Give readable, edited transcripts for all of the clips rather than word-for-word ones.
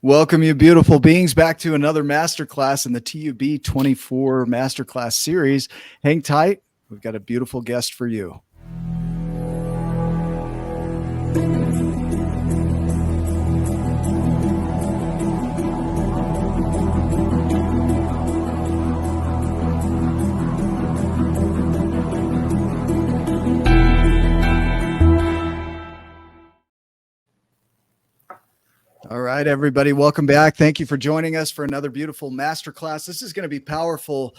Welcome, you beautiful beings, back to another masterclass in the TUB 24 masterclass series. Hang tight. We've got a beautiful guest for you. All right, everybody, welcome back. Thank you for joining us for another beautiful masterclass. This is going to be powerful.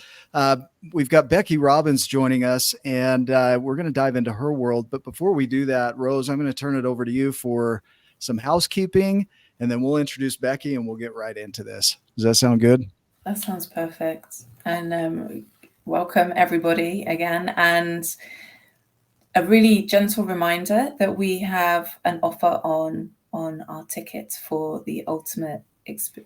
We've got Becky Robbins joining us, and we're going to dive into her world. But before we do that, Rose, I'm going to turn it over to you for some housekeeping, and then we'll introduce Becky, and we'll get right into this. Does that sound good? That sounds perfect. And welcome, everybody, again. And a really gentle reminder that we have an offer on our tickets for the Ultimate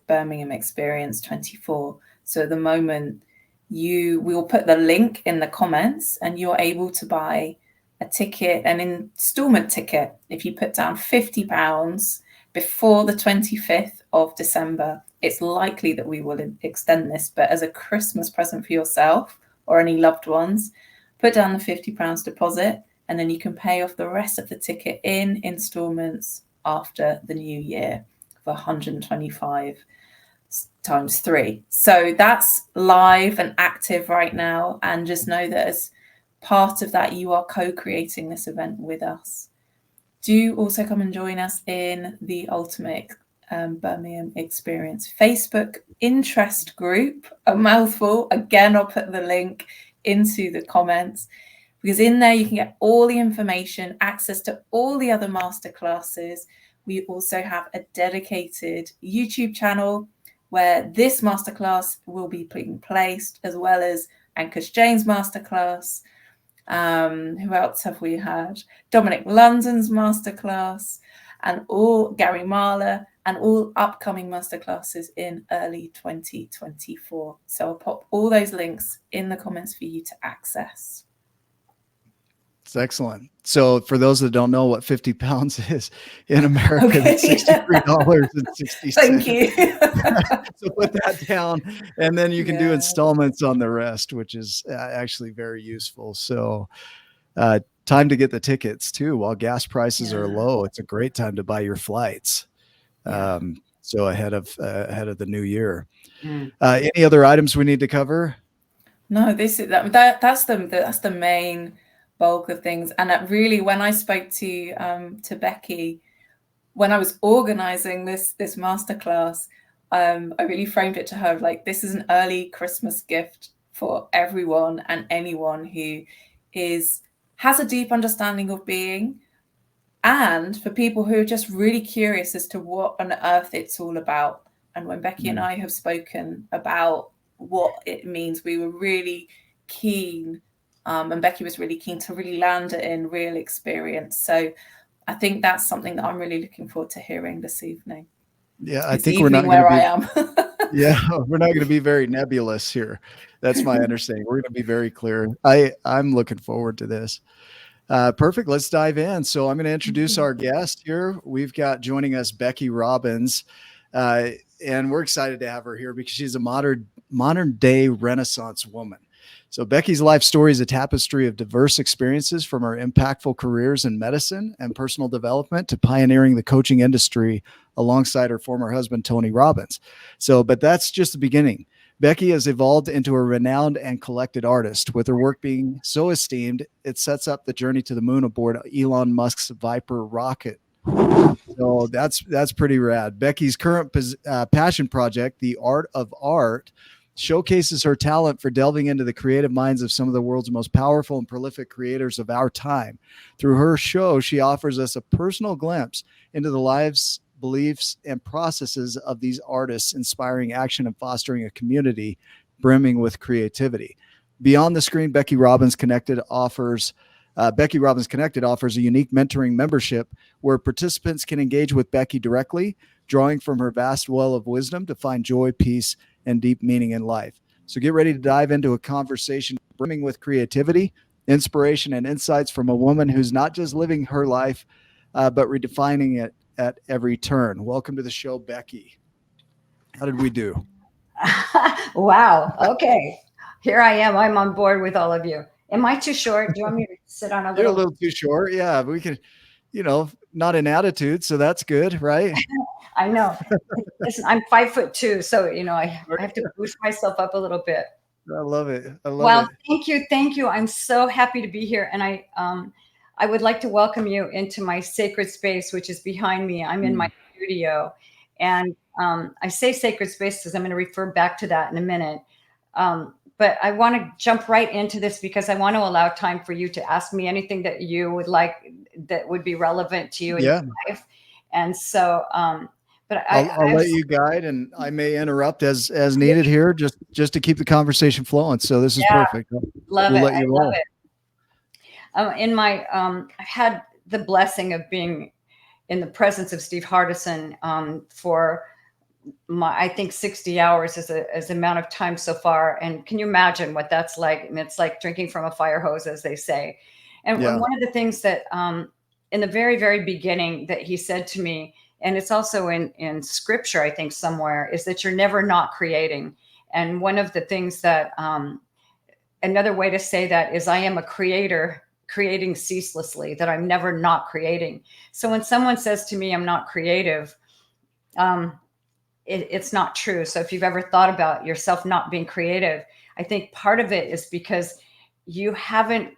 Birmingham Experience 24. So at the moment, we will put the link in the comments, and you're able to buy a ticket, an installment ticket, if you put down £50 before the 25th of December. It's likely that we will extend this, but as a Christmas present for yourself or any loved ones, put down the £50 deposit, and then you can pay off the rest of the ticket in installments after the new year for 125 times 3. So that's live and active right now. And just know that as part of that, you are co-creating this event with us. Do also come and join us in the Ultimate Birmingham Experience Facebook interest group. A mouthful. Again, I'll put the link into the comments, because in there you can get all the information, access to all the other masterclasses. We also have a dedicated YouTube channel where this masterclass will be being placed, as well as Anchor's Jane's masterclass. Who else have we had? Dominic London's masterclass, and all Gary Marler, and all upcoming masterclasses in early 2024. So I'll pop all those links in the comments for you to access. It's excellent. So for those that don't know what 50 pounds is in America, that's $63.60. Thank you. So put that down, and then you can do installments on the rest, which is actually very useful. So time to get the tickets too. While gas prices are low, it's a great time to buy your flights. So ahead of the new year. Any other items we need to cover? No, that's the main bulk of things. And that really, when I spoke to Becky, when I was organizing this masterclass, I really framed it to her like, this is an early Christmas gift for everyone and anyone who has a deep understanding of being, and for people who are just really curious as to what on earth it's all about. And when Becky and I have spoken about what it means, we were really keen, and Becky was really keen to really land it in real experience. So I think that's something that I'm really looking forward to hearing this evening. Yeah, I think we're not where I am. Yeah, we're not going to be very nebulous here. That's my understanding. We're going to be very clear. I'm looking forward to this. Perfect. Let's dive in. So I'm going to introduce our guest here. We've got joining us Becky Robbins, and we're excited to have her here because she's a modern day Renaissance woman. So Becky's life story is a tapestry of diverse experiences, from her impactful careers in medicine and personal development to pioneering the coaching industry alongside her former husband, Tony Robbins. But that's just the beginning. Becky has evolved into a renowned and collected artist, with her work being so esteemed, it sets up the journey to the moon aboard Elon Musk's Viper rocket. So that's pretty rad. Becky's current passion project, The Art of Art, showcases her talent for delving into the creative minds of some of the world's most powerful and prolific creators of our time. Through her show, she offers us a personal glimpse into the lives, beliefs, and processes of these artists, inspiring action and fostering a community brimming with creativity. Beyond the screen, Becky Robbins Connected offers a unique mentoring membership where participants can engage with Becky directly, drawing from her vast well of wisdom to find joy, peace, and deep meaning in life. So get ready to dive into a conversation brimming with creativity, inspiration, and insights from a woman who's not just living her life, but redefining it at every turn. Welcome to the show, Becky. How did we do? Wow. Okay. Here I am. I'm on board with all of you. Am I too short? Do you want me to sit on a You're a little? little too short. Yeah, we can, not in attitude, so that's good, right? I know. Listen, I'm 5'2", so I have to boost myself up a little bit. I love it. I love Well, it. thank you, thank you. I'm so happy to be here, and I would like to welcome you into my sacred space, which is behind me. I'm in my Mm. studio, and I say sacred space because I'm going to refer back to that in a minute. But I want to jump right into this because I want to allow time for you to ask me anything that you would like that would be relevant to you in Yeah, your life. And so, but I'll I'm let you guide, and I may interrupt as needed here, just to keep the conversation flowing. So this is yeah, perfect. love We'll it. let you I love roll. it. I've had the blessing of being in the presence of Steve Hardison for I think 60 hours is a amount of time so far. And can you imagine what that's like? I mean, it's like drinking from a fire hose, as they say. And Yeah, one of the things that in the very, very beginning that he said to me, and it's also in scripture, I think somewhere, is that you're never not creating. And one of the things that another way to say that is I am a creator creating ceaselessly, that I'm never not creating. So when someone says to me I'm not creative, um, it's not true. So if you've ever thought about yourself not being creative, I think part of it is because you haven't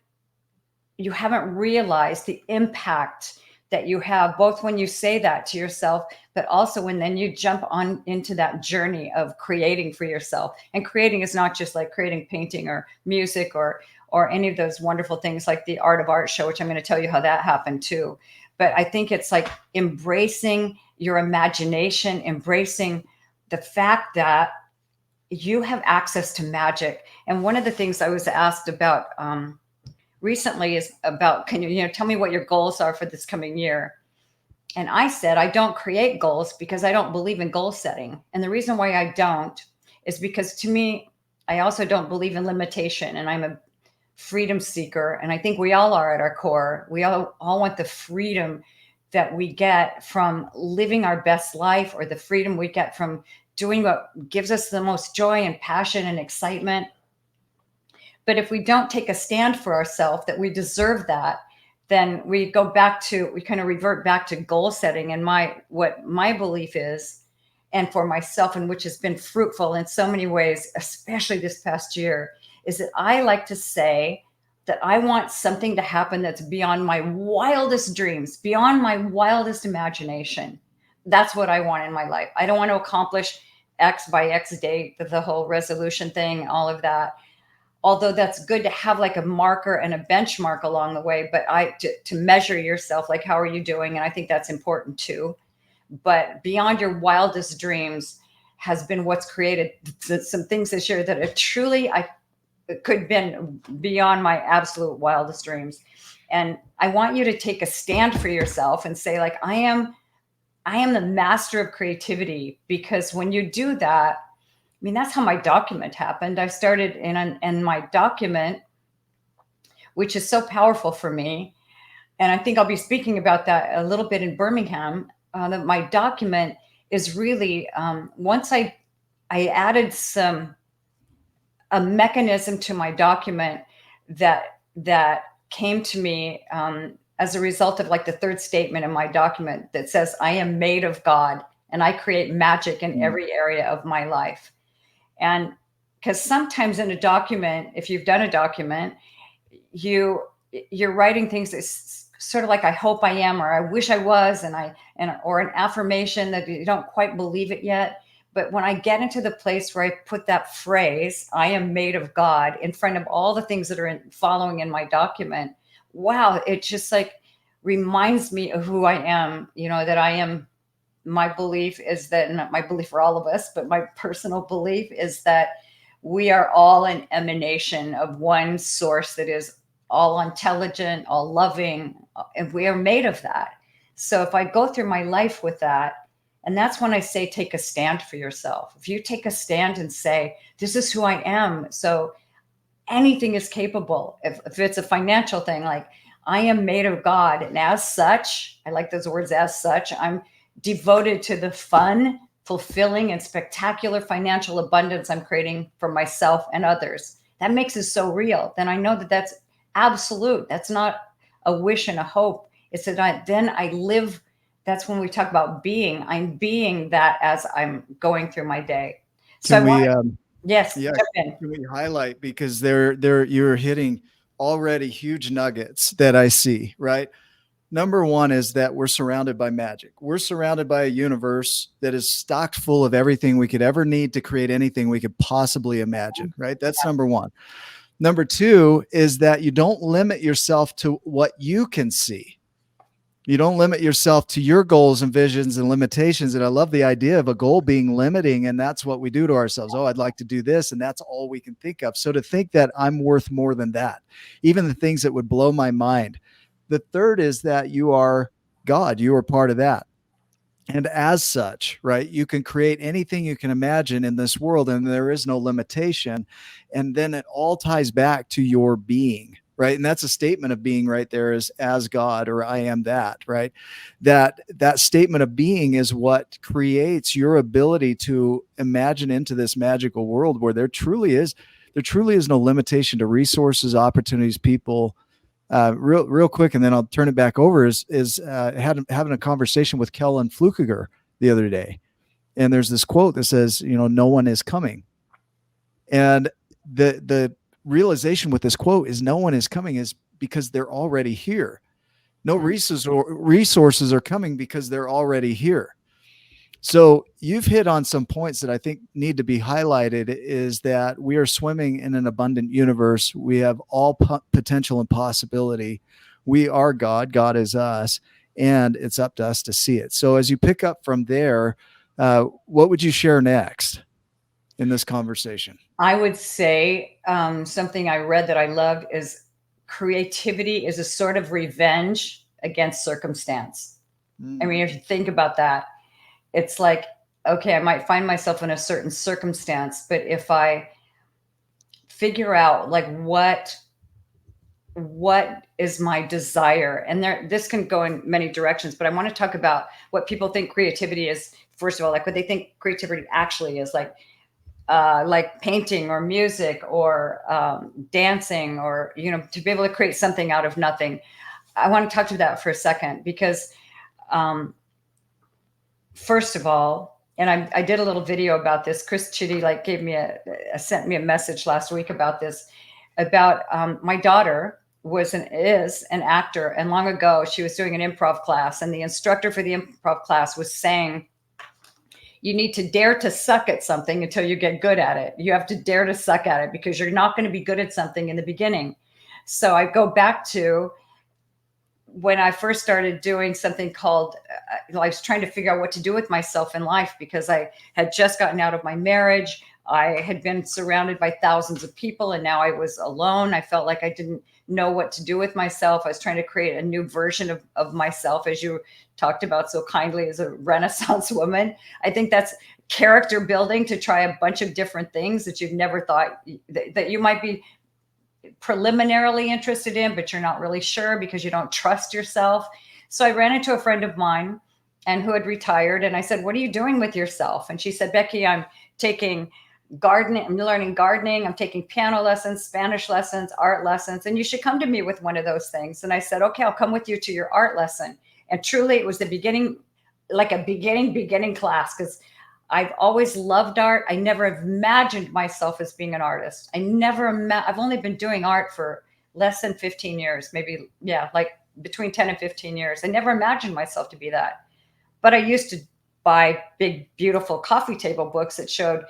you haven't realized the impact that you have, both when you say that to yourself, but also when then you jump on into that journey of creating for yourself. And creating is not just like creating painting or music or any of those wonderful things like the Art of Art show, which I'm going to tell you how that happened too. But I think it's like embracing your imagination, embracing the fact that you have access to magic. And one of the things I was asked about recently is about, can you tell me what your goals are for this coming year? And I said, I don't create goals because I don't believe in goal setting. And the reason why I don't is because to me, I also don't believe in limitation. And I'm a freedom seeker. And I think we all are at our core. We all want the freedom that we get from living our best life, or the freedom we get from doing what gives us the most joy and passion and excitement. But if we don't take a stand for ourselves that we deserve that, then we kind of revert back to goal setting. And what my belief is, and for myself, and which has been fruitful in so many ways, especially this past year, is that I like to say that I want something to happen that's beyond my wildest dreams, beyond my wildest imagination. That's what I want in my life. I don't want to accomplish X by X date, the whole resolution thing, all of that, although that's good to have like a marker and a benchmark along the way, but to measure yourself, like how are you doing, and I think that's important too. But beyond your wildest dreams has been what's created some things this year that are truly, I could have been beyond my absolute wildest dreams. And I want you to take a stand for yourself and say, like, I am the master of creativity. Because when you do that, I mean, that's how my document happened. I started in my document, which is so powerful for me. And I think I'll be speaking about that a little bit in Birmingham. That my document is really, once I added a mechanism to my document that came to me as a result of like the third statement in my document that says, I am made of God and I create magic in mm, every area of my life. And because sometimes in a document, if you've done a document, you you're writing things that's sort of like I hope I am, or I wish I was, or an affirmation that you don't quite believe it yet. But when I get into the place where I put that phrase, I am made of God, in front of all the things that are following in my document, wow, it just like reminds me of who I am, that I am. My belief is that, not my belief for all of us, but my personal belief is that we are all an emanation of one source that is all intelligent, all loving, and we are made of that. So if I go through my life with that, and that's when I say take a stand for yourself. If you take a stand and say, this is who I am, so anything is capable. If it's a financial thing, like I am made of God, and as such, I like those words, as such, I'm devoted to the fun, fulfilling and spectacular financial abundance I'm creating for myself and others. That makes it so real. Then I know that that's absolute. That's not a wish and a hope. It's that then I live. That's when we talk about being. I'm being that as I'm going through my day. So yes, yeah, jump in. can we highlight, because you're hitting already huge nuggets that I see, right? Number one is that we're surrounded by magic. We're surrounded by a universe that is stocked full of everything we could ever need to create anything we could possibly imagine, right? That's number one. Number two is that you don't limit yourself to what you can see. You don't limit yourself to your goals and visions and limitations. And I love the idea of a goal being limiting. And that's what we do to ourselves. Oh, I'd like to do this. And that's all we can think of. So to think that I'm worth more than that, even the things that would blow my mind. The third is that you are God. You are part of that. And as such, right, you can create anything you can imagine in this world, and there is no limitation. And then it all ties back to your being, right? And that's a statement of being right there, is as God, or I am that, right? That statement of being is what creates your ability to imagine into this magical world where there truly is no limitation to resources, opportunities, people. Real quick, and then I'll turn it back over. Is having a conversation with Kellen Flukiger the other day, and there's this quote that says, "No one is coming," and the realization with this quote is, no one is coming is because they're already here. No resources are coming because they're already here. So you've hit on some points that I think need to be highlighted, is that we are swimming in an abundant universe. We have all potential and possibility. We are God. God is us. And it's up to us to see it. So as you pick up from there, what would you share next in this conversation? I would say something I read that I loved is creativity is a sort of revenge against circumstance. I mean, if you think about that, it's like, okay, I might find myself in a certain circumstance, but if I figure out like what is my desire, and this can go in many directions, but I want to talk about what people think creativity is. First of all, like what they think creativity actually is, like painting or music or dancing, or, to be able to create something out of nothing. I want to talk to that for a second, because first of all, and I did a little video about this. Chris Chitty gave me sent me a message last week about this, about my daughter is an actor, and long ago she was doing an improv class, and the instructor for the improv class was saying, you need to dare to suck at something until you get good at it. You have to dare to suck at it, because you're not going to be good at something in the beginning. So I go back to when I first started doing something called, I was trying to figure out what to do with myself in life, because I had just gotten out of my marriage. I had been surrounded by thousands of people, and now I was alone. I felt like I didn't know what to do with myself. I was trying to create a new version of myself, as you talked about so kindly, as a Renaissance woman. I think that's character building, to try a bunch of different things that you've never thought that you might be preliminarily interested in, but you're not really sure because you don't trust yourself. So I ran into a friend of mine and who had retired, and I said, what are you doing with yourself? And she said, Becky, I'm taking gardening. I'm learning gardening. I'm taking piano lessons, Spanish lessons, art lessons. And you should come to me with one of those things. And I said, okay, I'll come with you to your art lesson. And truly it was the beginning, like a beginning class, because I've always loved art. I never imagined myself as being an artist. I've only been doing art for less than 15 years, maybe, like between 10 and 15 years. I never imagined myself to be that. But I used to buy big, beautiful coffee table books that showed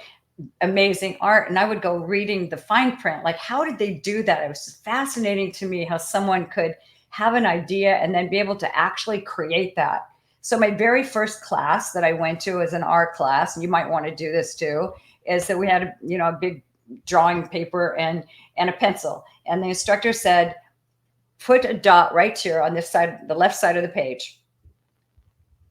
amazing art, and I would go reading the fine print. Like, how did they do that? It was just fascinating to me how someone could have an idea and then be able to actually create that. So my very first class that I went to as an art class, and you might want to do this too, is that we had a big drawing paper and a pencil, and the instructor said, put a dot right here on this side, the left side of the page.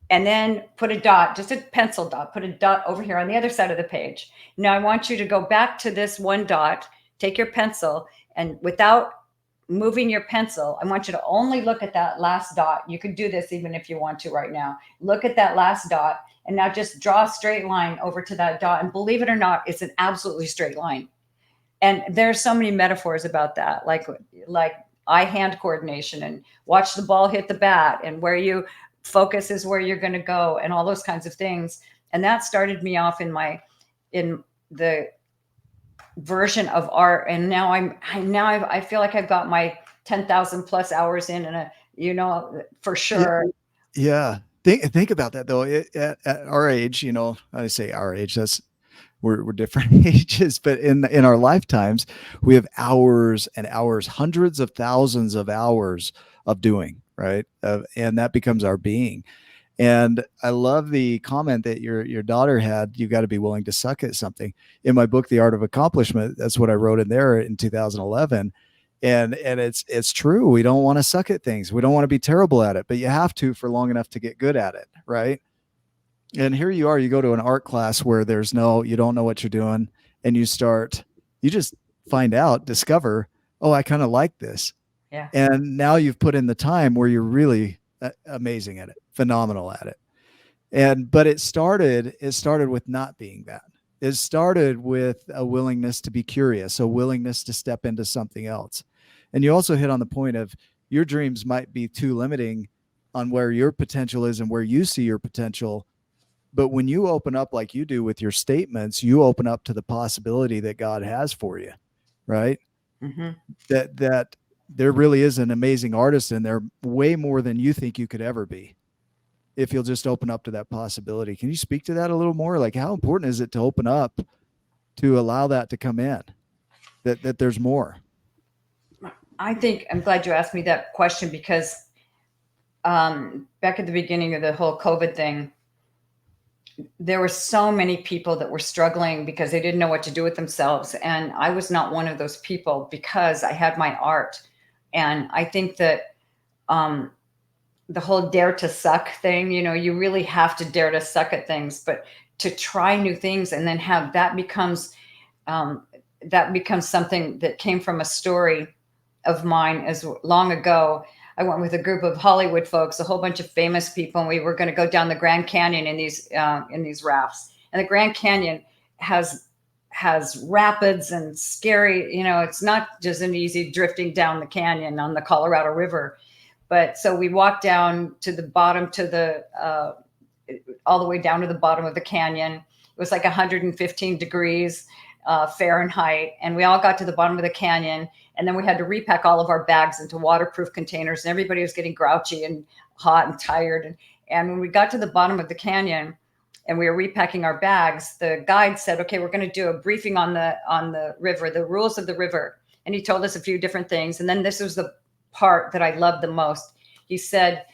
And then put a dot, just a pencil dot, put a dot over here on the other side of the page. Now I want you to go back to this one dot, take your pencil, and without moving your pencil. I want you to only look at that last dot. You can do this even if you want to right now. Look at that last dot and now just draw a straight line over to that dot. And believe it or not, it's an absolutely straight line. And there's so many metaphors about that, like eye-hand coordination and watch the ball hit the bat, and where you focus is where you're going to go, and all those kinds of things. And that started me off in the version of art. And now I feel like I've got my 10,000 plus hours in, and for sure. Yeah. Think about that though. At our age, I say our age, that's we're different ages, but in our lifetimes, we have hours and hours, hundreds of thousands of hours of doing, right? And that becomes our being. And I love the comment that your daughter had. You got to be willing to suck at something. In my book, The Art of Accomplishment, that's what I wrote in there in 2011. And it's true. We don't want to suck at things. We don't want to be terrible at it, but you have to for long enough to get good at it, right? And here you are, you go to an art class where you don't know what you're doing, and you just discover, oh, I kind of like this. Yeah. And now you've put in the time where you're really amazing at it, phenomenal at it. But it started with not being that. It started with a willingness to be curious, a willingness to step into something else. And you also hit on the point of your dreams might be too limiting on where your potential is and where you see your potential. But when you open up like you do with your statements, you open up to the possibility that God has for you, right? Mm-hmm. That there really is an amazing artist in there, way more than you think you could ever be, if you'll just open up to that possibility. Can you speak to that a little more? Like, how important is it to open up to allow that to come in, that there's more? I'm glad you asked me that question, because back at the beginning of the whole COVID thing, there were so many people that were struggling because they didn't know what to do with themselves. And I was not one of those people, because I had my art. And I think that the whole dare to suck thing, you really have to dare to suck at things, but to try new things, and then have that becomes something that came from a story of mine as long ago. I went with a group of Hollywood folks, a whole bunch of famous people, and we were going to go down the Grand Canyon in these rafts. And the Grand Canyon has rapids and scary, it's not just an easy drifting down the canyon on the Colorado River. But so we walked down to the bottom, all the way down to the bottom of the canyon. It was like 115 degrees Fahrenheit. And we all got to the bottom of the canyon. And then we had to repack all of our bags into waterproof containers, and everybody was getting grouchy and hot and tired. And when we got to the bottom of the canyon and we were repacking our bags, the guide said, okay, we're going to do a briefing on the river, the rules of the river. And he told us a few different things. And then this was the part that I loved the most. He said,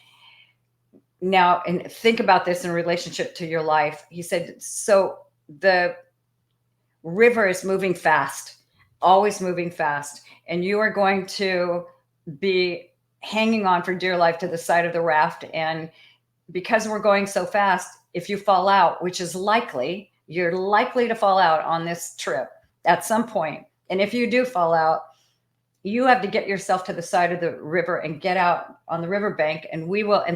now, and think about this in relationship to your life. He said, so the river is moving fast, always moving fast. And you are going to be hanging on for dear life to the side of the raft. And because we're going so fast, if you fall out, which is likely, you're likely to fall out on this trip at some point. And if you do fall out, you have to get yourself to the side of the river and get out on the riverbank, and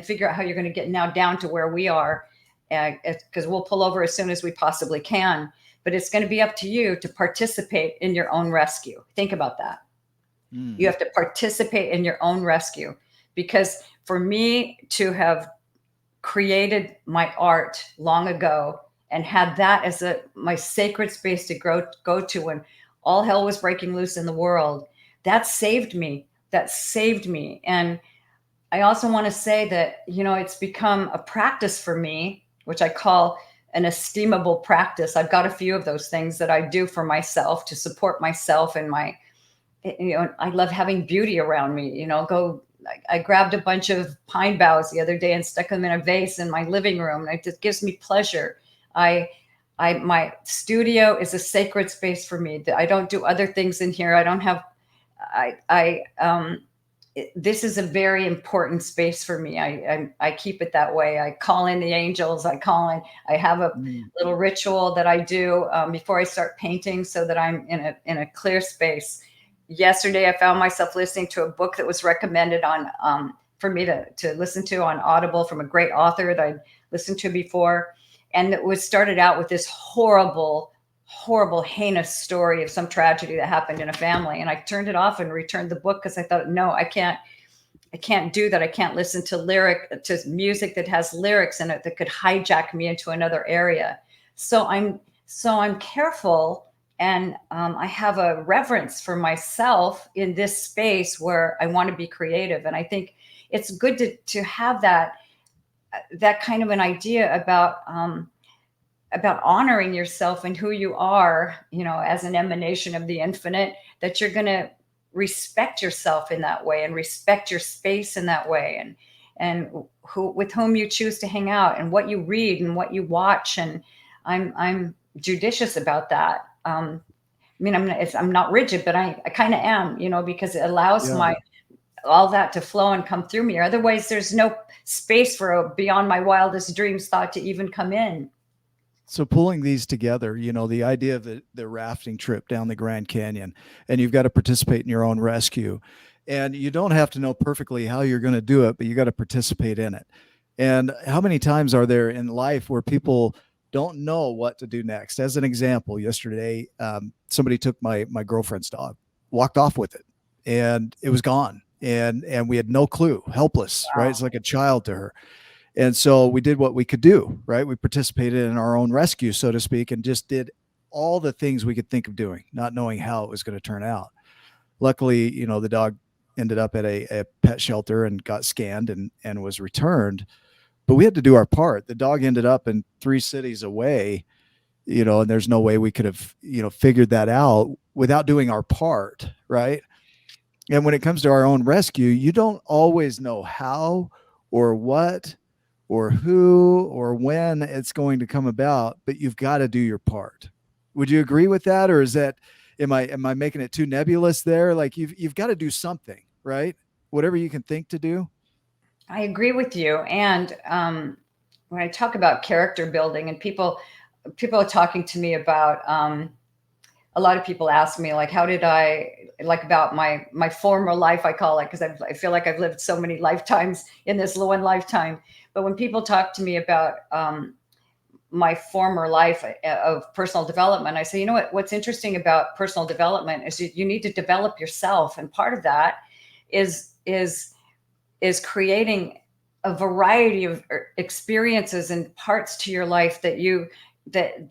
figure out how you're going to get now down to where we are, because we'll pull over as soon as we possibly can. But it's going to be up to you to participate in your own rescue. Think about that. You have to participate in your own rescue, because for me to have created my art long ago and had that as my sacred space to go to when all hell was breaking loose in the world, that saved me. And I also want to say that, it's become a practice for me, which I call an esteemable practice. I've got a few of those things that I do for myself to support myself and I love having beauty around me. I grabbed a bunch of pine boughs the other day and stuck them in a vase in my living room. And it just gives me pleasure. My studio is a sacred space for me. I don't do other things in here. I don't have, this is a very important space for me. I keep it that way. I call in the angels. I have a little ritual that I do before I start painting, so that I'm in a clear space. yesterday I found myself listening to a book that was recommended on for me to listen to on Audible from a great author that I'd listened to before. And it was started out with this horrible, heinous story of some tragedy that happened in a family. And I turned it off and returned the book because I thought, no, I can't do that. I can't listen to music that has lyrics in it that could hijack me into another area. So I'm careful, and I have a reverence for myself in this space where I want to be creative. And I think it's good to have that kind of an idea about honoring yourself and who you are, as an emanation of the infinite, that you're going to respect yourself in that way and respect your space in that way, and with whom you choose to hang out and what you read and what you watch. And I'm judicious about that. I'm not rigid, but I kind of am, because it allows all that to flow and come through me. Otherwise, there's no space for a beyond my wildest dreams thought to even come in. So pulling these together, the idea of the rafting trip down the Grand Canyon, and you've got to participate in your own rescue, and you don't have to know perfectly how you're going to do it, but you got to participate in it. And how many times are there in life where people don't know what to do next? As an example, yesterday, somebody took my girlfriend's dog, walked off with it, and it was gone. And we had no clue, helpless, Wow. right? It's like a child to her. And so we did what we could do, right? We participated in our own rescue, so to speak, and just did all the things we could think of doing, not knowing how it was going to turn out. Luckily, the dog ended up at a pet shelter and got scanned and was returned, but we had to do our part. The dog ended up in 3 cities away, and there's no way we could have, figured that out without doing our part, right? And when it comes to our own rescue, you don't always know how or what or who or when it's going to come about, but you've got to do your part. Would you agree with that? Or is that, am I making it too nebulous there? Like you've got to do something, right? Whatever you can think to do. I agree with you. And when I talk about character building, and people are talking to me about, a lot of people ask me, like, how did I, like, about my former life, I call it, because I feel like I've lived so many lifetimes in this one lifetime. But when people talk to me about my former life of personal development, I say, what's interesting about personal development is you need to develop yourself. And part of that is creating a variety of experiences and parts to your life that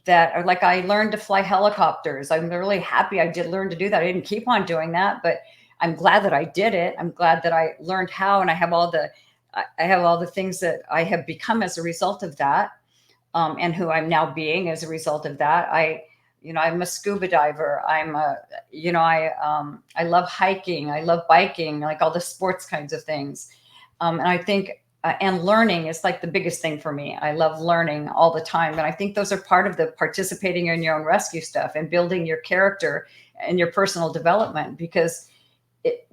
are, like, I learned to fly helicopters. I'm really happy I did learn to do that. I didn't keep on doing that, but I'm glad that I did it. I'm glad that I learned how, and I have all the things that I have become as a result of that, and who I'm now being as a result of that. I'm a scuba diver. I love hiking. I love biking, like all the sports kinds of things. And I think, and learning is like the biggest thing for me. I love learning all the time. And I think those are part of the participating in your own rescue stuff and building your character and your personal development, because it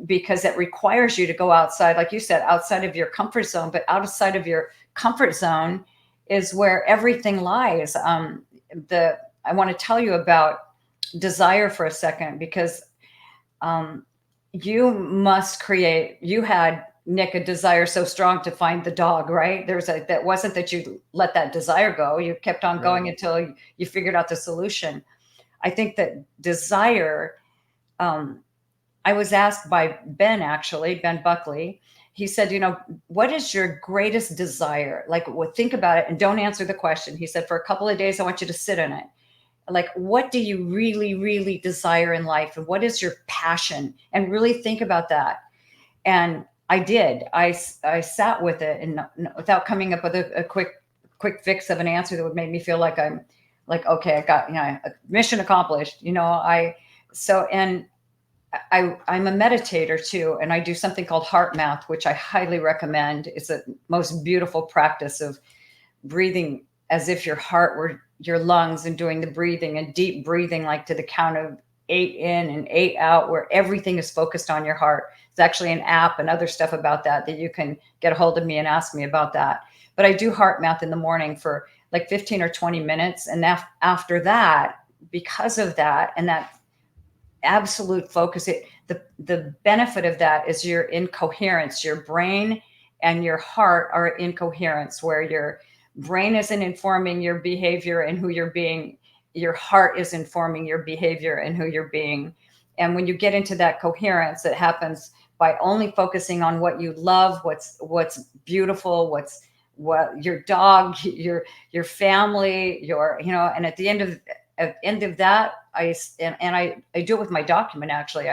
requires you to go outside, like you said, outside of your comfort zone. But outside of your comfort zone is where everything lies. I want to tell you about desire for a second, because you had, Nick, a desire so strong to find the dog, right? That wasn't that you let that desire go. You kept on going until you figured out the solution. I think that desire, I was asked by Ben Buckley. He said, what is your greatest desire? Like, think about it and don't answer the question. He said, for a couple of days, I want you to sit in it. Like, what do you really, really desire in life? And what is your passion? And really think about that. And I did. I sat with it, and without coming up with a quick fix of an answer that would make me feel like I'm like, okay, I got, mission accomplished. I'm a meditator too, and I do something called heart math, which I highly recommend. It's the most beautiful practice of breathing as if your heart were your lungs, and doing the breathing and deep breathing, like to the count of 8 in and 8 out, where everything is focused on your heart. It's actually an app and other stuff about that you can get a hold of me and ask me about that. But I do heart math in the morning for like 15 or 20 minutes. And after that, because of that, absolute focus. The benefit of that is you're in coherence. Your brain and your heart are in coherence, where your brain isn't informing your behavior and who you're being. Your heart is informing your behavior and who you're being. And when you get into that coherence, it happens by only focusing on what you love, what's beautiful, what your dog, your family, and at the end of that, I do it with my document. Actually,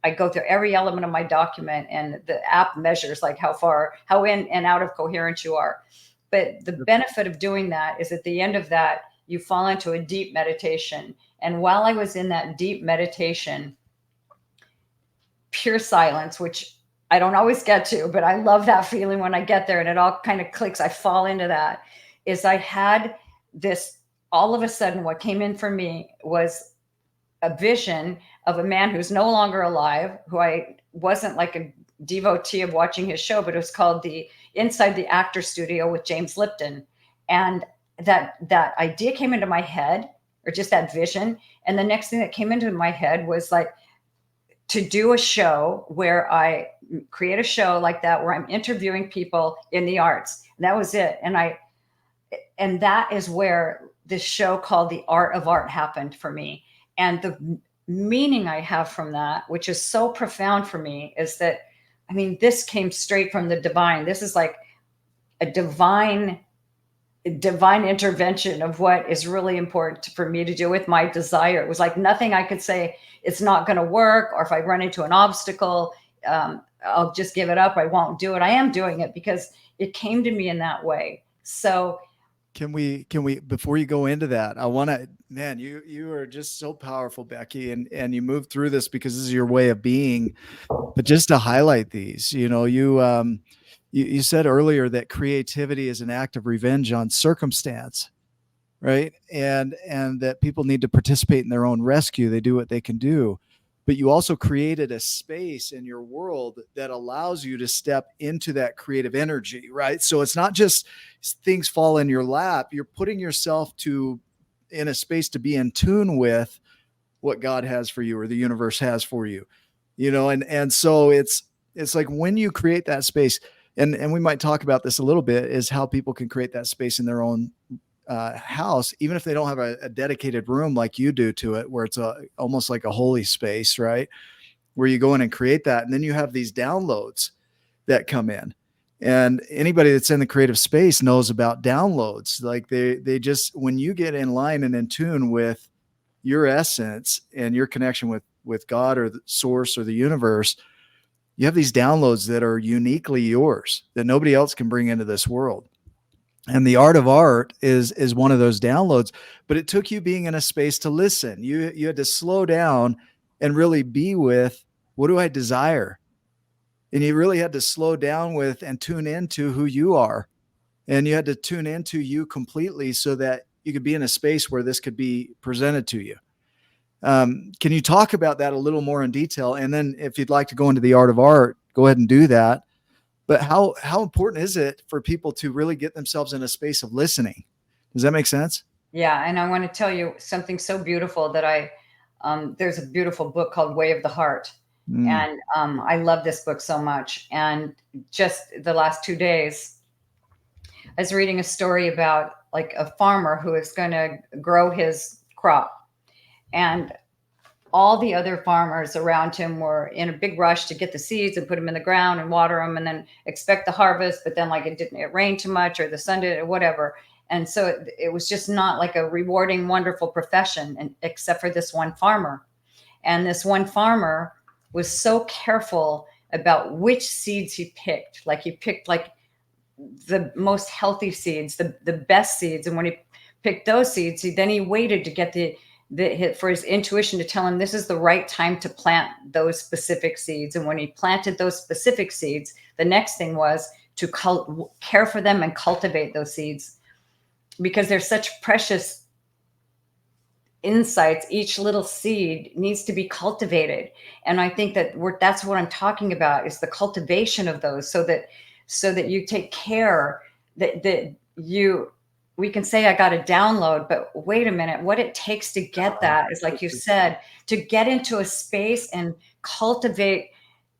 I go through every element of my document, and the app measures like how in and out of coherence you are. But the benefit of doing that is at the end of that, you fall into a deep meditation. And while I was in that deep meditation, pure silence, which I don't always get to, but I love that feeling when I get there and it all kind of clicks. I fall into that. Is I had this, all of a sudden, what came in for me was a vision of a man who's no longer alive, who I wasn't like a devotee of watching his show, but it was called the Inside the Actor Studio with James Lipton. And that idea came into my head, or just that vision. And the next thing that came into my head was like, to do a show where I create a show like that, where I'm interviewing people in the arts. And that was it. And that is where this show called The Art of Art happened for me. And the meaning I have from that, which is so profound for me, is that, I mean, this came straight from the divine. This is like a divine intervention of what is really important for me to do with my desire. It was like nothing I could say, it's not going to work, or if I run into an obstacle, I'll just give it up. I won't do it. I am doing it because it came to me in that way. So can we, before you go into that, I want to, man, you are just so powerful, Becky, and you moved through this because this is your way of being. But just to highlight these, you said earlier that creativity is an act of revenge on circumstance, right? And that people need to participate in their own rescue. They do what they can do. But you also created a space in your world that allows you to step into that creative energy, right? So it's not just things fall in your lap. You're putting yourself in a space to be in tune with what God has for you, or the universe has for you, and so it's like when you create that space, and we might talk about this a little bit, is how people can create that space in their own house, even if they don't have a dedicated room like you do to it, where it's almost like a holy space, right? Where you go in and create that. And then you have these downloads that come in, and anybody that's in the creative space knows about downloads. Like they just, when you get in line and in tune with your essence and your connection with God or the source or the universe, you have these downloads that are uniquely yours, that nobody else can bring into this world. And the art of art is one of those downloads, but it took you being in a space to listen. You had to slow down and really be with, what do I desire? And you really had to slow down with and tune into who you are. And you had to tune into you completely so that you could be in a space where this could be presented to you. Can you talk about that a little more in detail? And then if you'd like to go into the art of art, go ahead and do that. But how important is it for people to really get themselves in a space of listening? Does that make sense? Yeah. And I want to tell you something so beautiful that there's a beautiful book called Way of the Heart. And I love this book so much. And just the last 2 days, I was reading a story about like a farmer who is going to grow his crop. And all the other farmers around him were in a big rush to get the seeds and put them in the ground and water them and then expect the harvest. But then like it rained too much, or the sun did, or whatever. And so it was just not like a rewarding, wonderful profession, except for this one farmer. And this one farmer was so careful about which seeds he picked. Like he picked like the most healthy seeds, the best seeds. And when he picked those seeds, he waited to get for his intuition to tell him this is the right time to plant those specific seeds. And when he planted those specific seeds, the next thing was to care for them and cultivate those seeds, because they're such precious insights. Each little seed needs to be cultivated. And I think that that's what I'm talking about, is the cultivation of those, so that you take care, that you we can say I got a download, but wait a minute, what it takes to get that is, like you said, to get into a space and cultivate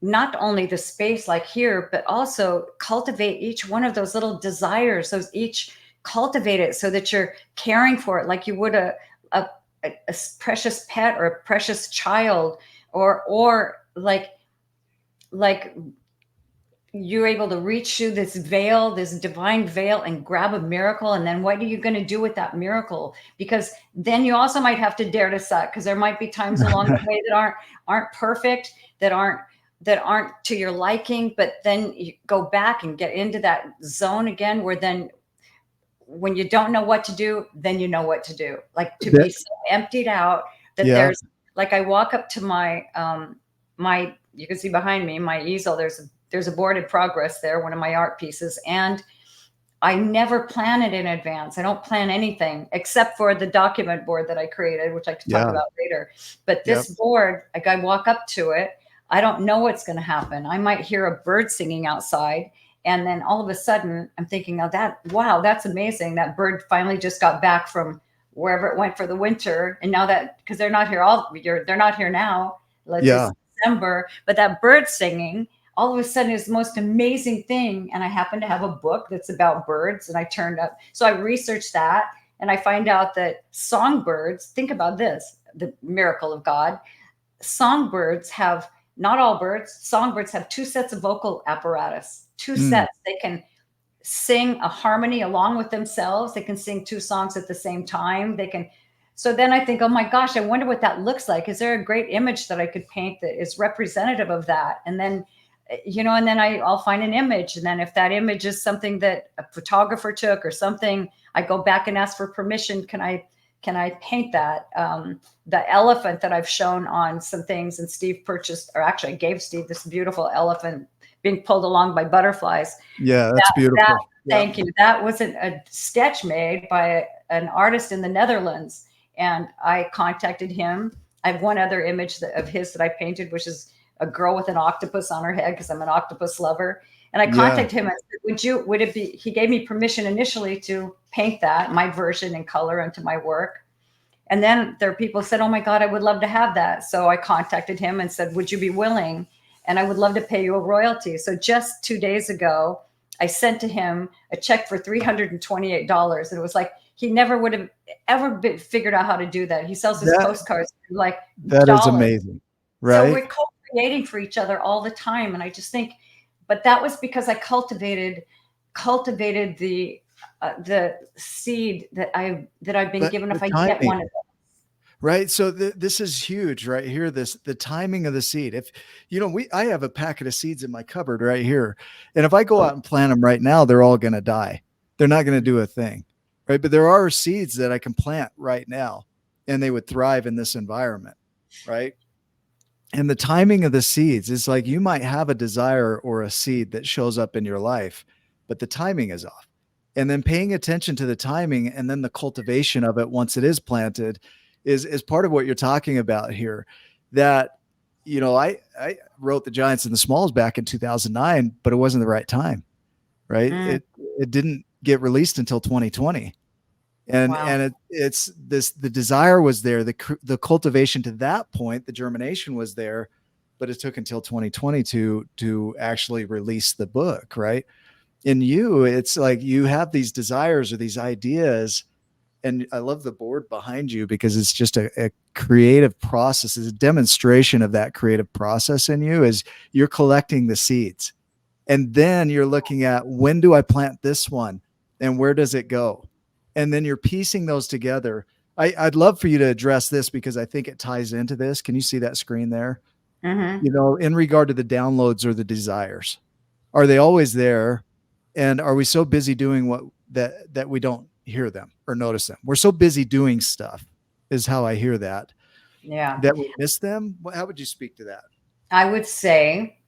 not only the space like here, but also cultivate each one of those little desires, those each cultivate it so that you're caring for it like you would a precious pet or a precious child, or like you're able to reach through this veil, this divine veil, and grab a miracle. And then what are you going to do with that miracle? Because then you also might have to dare to suck, because there might be times along the way that aren't perfect, that aren't to your liking. But then you go back and get into that zone again, where then when you don't know what to do, then you know what to do. Like to be so emptied out that there's, like, I walk up to my you can see behind me, my easel, there's a board in progress there, one of my art pieces. And I never plan it in advance. I don't plan anything except for the document board that I created, which I could talk about later. But this board, like, I walk up to it, I don't know what's going to happen. I might hear a bird singing outside. And then all of a sudden I'm thinking, wow, that's amazing. That bird finally just got back from wherever it went for the winter. And now that, because they're not here they're not here now. It's December, but that bird singing all of a sudden is the most amazing thing. And I happen to have a book that's about birds, and I turned up. So I researched that, and I find out that songbirds, think about this, the miracle of God. Songbirds have, not all birds, songbirds have 2 sets of vocal apparatus, 2 sets. They can sing a harmony along with themselves. They can sing 2 songs at the same time. They can. So then I think, oh my gosh, I wonder what that looks like. Is there a great image that I could paint that is representative of that? And then, and then I'll find an image. And then if that image is something that a photographer took or something, I go back and ask for permission. Can I paint that? The elephant that I've shown on some things, and Steve purchased, or actually I gave Steve this beautiful elephant being pulled along by butterflies. Yeah, that's beautiful. Thank you. That was a sketch made by an artist in the Netherlands. And I contacted him. I have one other image of his that I painted, which is a girl with an octopus on her head, because I'm an octopus lover. And I contacted him and said, would it be, he gave me permission initially to paint that, my version in color, into my work. And then there are people who said, oh my God, I would love to have that. So I contacted him and said, would you be willing? And I would love to pay you a royalty. So just 2 days ago, I sent to him a check for $328. And it was like, he never would have ever figured out how to do that. He sells his postcards for like that dollars. Is amazing. Right. So we're co-creating for each other all the time. And I just think, but that was because I cultivated the seed that I've been given. If I get one of them. Right. So this is huge right here. The timing of the seed. If I have a packet of seeds in my cupboard right here. And if I go out and plant them right now, they're all going to die. They're not going to do a thing. Right. But there are seeds that I can plant right now, and they would thrive in this environment. Right. And the timing of the seeds is like, you might have a desire or a seed that shows up in your life, but the timing is off. And then paying attention to the timing, and then the cultivation of it once it is planted is part of what you're talking about here. That, I wrote The Giants and the Smalls back in 2009, but it wasn't the right time. Right. It didn't get released until 2020. And it's the desire was there, the cultivation to that point, the germination was there, but it took until 2020 to actually release the book. Right. In you, it's like you have these desires or these ideas. And I love the board behind you, because it's just a creative process. It's a demonstration of that creative process in you, as you're collecting the seeds. And then you're looking at, when do I plant this one and where does it go? And then you're piecing those together. I'd love for you to address this, because I think it ties into this. Can you see that screen there? Mm-hmm. In regard to the downloads or the desires, are they always there? And are we so busy doing that we don't hear them or notice them? We're so busy doing stuff, is how I hear that. Yeah. That we miss them. How would you speak to that? I would say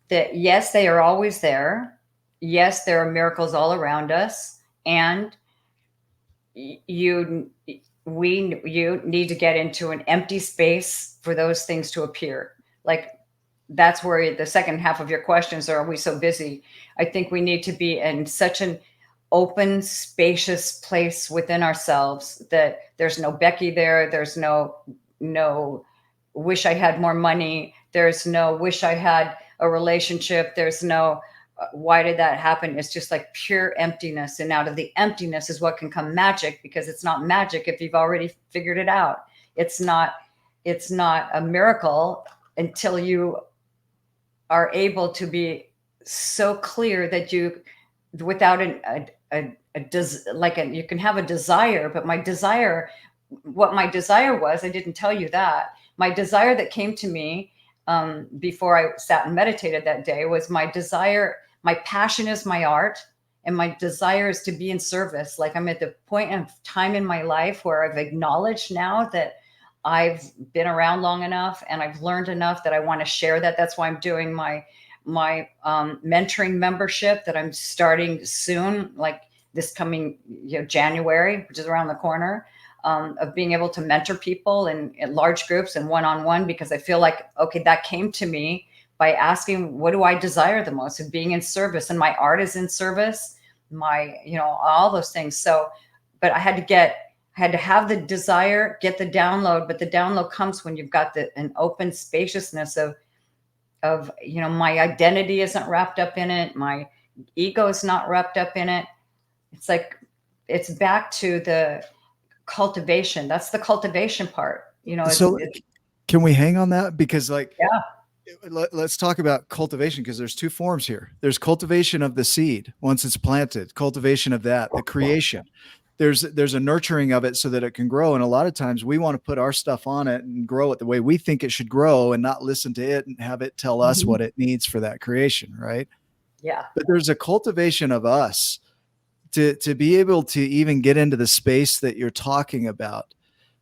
that, yes, they are always there. Yes, there are miracles all around us. And you need to get into an empty space for those things to appear. Like, that's where the second half of your questions are we so busy? I think we need to be in such an open, spacious place within ourselves, that there's no Becky there. There's no wish I had more money. There's no wish I had a relationship. There's no why did that happen? It's just like pure emptiness. And out of the emptiness is what can come magic, because it's not magic if you've already figured it out. It's not a miracle until you are able to be so clear that you, without you can have a desire, but what my desire was, I didn't tell you that. My desire that came to me before I sat and meditated that day was my desire. My passion is my art, and my desire is to be in service. Like, I'm at the point of time in my life where I've acknowledged now that I've been around long enough and I've learned enough that I want to share that. That's why I'm doing my mentoring membership that I'm starting soon, like this coming January, which is around the corner, of being able to mentor people in large groups and one-on-one, because I feel like, okay, that came to me by asking, what do I desire the most? And being in service, and my art is in service, all those things. So, but I had to have the desire, get the download, but the download comes when you've got an open spaciousness of my identity isn't wrapped up in it. My ego is not wrapped up in it. It's like, it's back to the cultivation. That's the cultivation part. So can we hang on that? Because let's talk about cultivation, because there's two forms here. There's cultivation of the seed once it's planted, cultivation of that, the creation. There's a nurturing of it so that it can grow. And a lot of times we want to put our stuff on it and grow it the way we think it should grow, and not listen to it and have it tell us what it needs for that creation. Right. Yeah. But there's a cultivation of us to be able to even get into the space that you're talking about.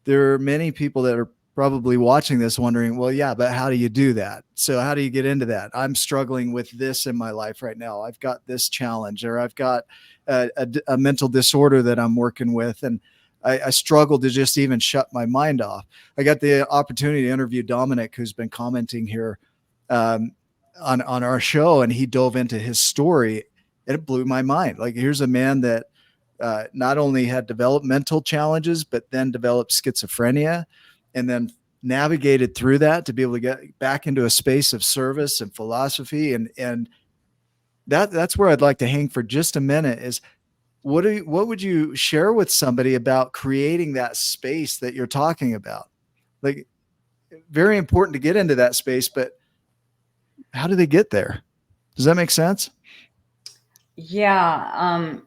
There are many people that are probably watching this wondering, well, yeah, but how do you do that? So how do you get into that? I'm struggling with this in my life right now. I've got this challenge, or I've got a mental disorder that I'm working with. And I struggle to just even shut my mind off. I got the opportunity to interview Dominic, who's been commenting here on our show, and he dove into his story, and it blew my mind. Like, here's a man that not only had developmental challenges, but then developed schizophrenia, and then navigated through that to be able to get back into a space of service and philosophy. And that's where I'd like to hang for just a minute is, what would you share with somebody about creating that space that you're talking about? Like, very important to get into that space, but how do they get there? Does that make sense? Yeah.